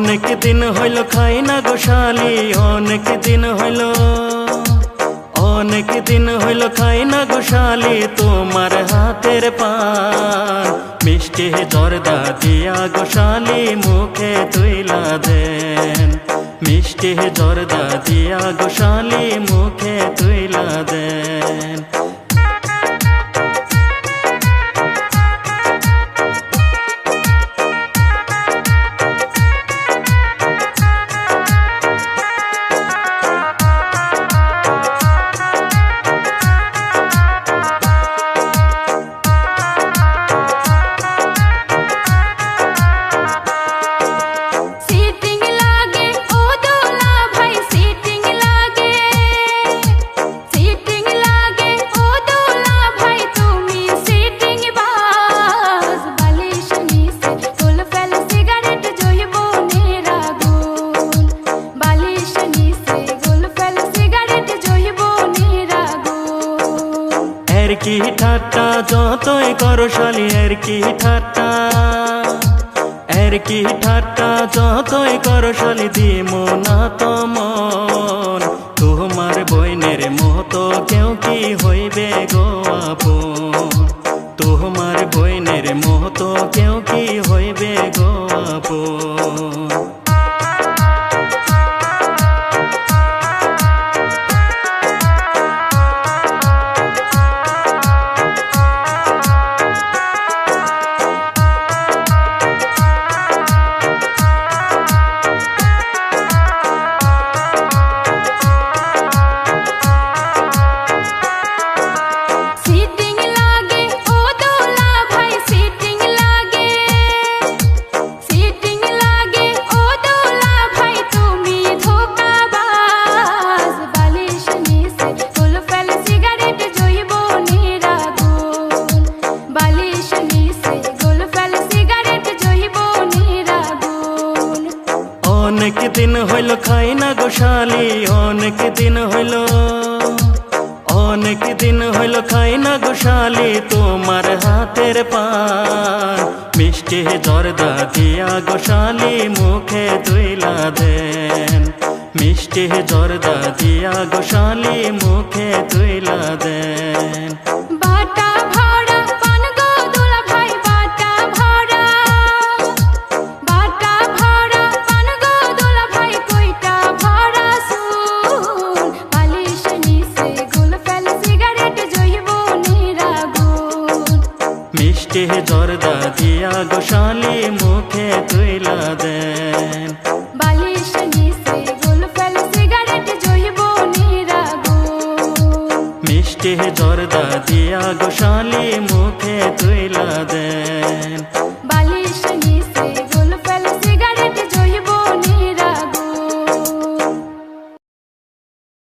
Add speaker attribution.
Speaker 1: অনেক দিন হইল খাই না গোশালি, অনেক দিন হইল, অনেক দিন হইল খাই না গোশালি তোমার হাতের পান। মিষ্টি জর্দা দিয়া গোশালি মুখে তুইলা দেন, মিষ্টি জর্দা দিয়া গোশালি মুখে তুইলা দেন। কি ঠাট্টা যতই করো শালি, এর কি ঠাট্টা, এর কি ঠাট্টা যতই করো শালি দিমো না তমন। তোমার বইনের মতো কেউ কি হইবে গো আপন, তোমার বইনের মতো কেউ কি হইবে গো আপন। অনেক দিন হইল খাই না গোশালি, অনেক দিন হইল, অনেক দিন হইল খাই না গোশালি তোমার হাতের পান। মিষ্টি জর্দা দিয়া গোশালি মুখে তুইলা দেন, মিষ্টি জর্দা দিয়া গোশালি মুখে তুইলা দেন।
Speaker 2: বাটা ভরা পান গো দুলা ভাই, বাটা ভরা, বাটা ভরা পান গো দুলা ভাই, কইটা ভরা সুন। বালিশ নিচে গুল ফেল সিগারেট জইব নিরাগুন।
Speaker 1: মিষ্টি জর্দা দিয়া গোশালি মুখে তুইলা দেন,
Speaker 2: বালিশ নিচে গুল ফেল সিগারেট জইব নিরাগুন।
Speaker 1: মিষ্টি জর্দা দিয়া গোশালি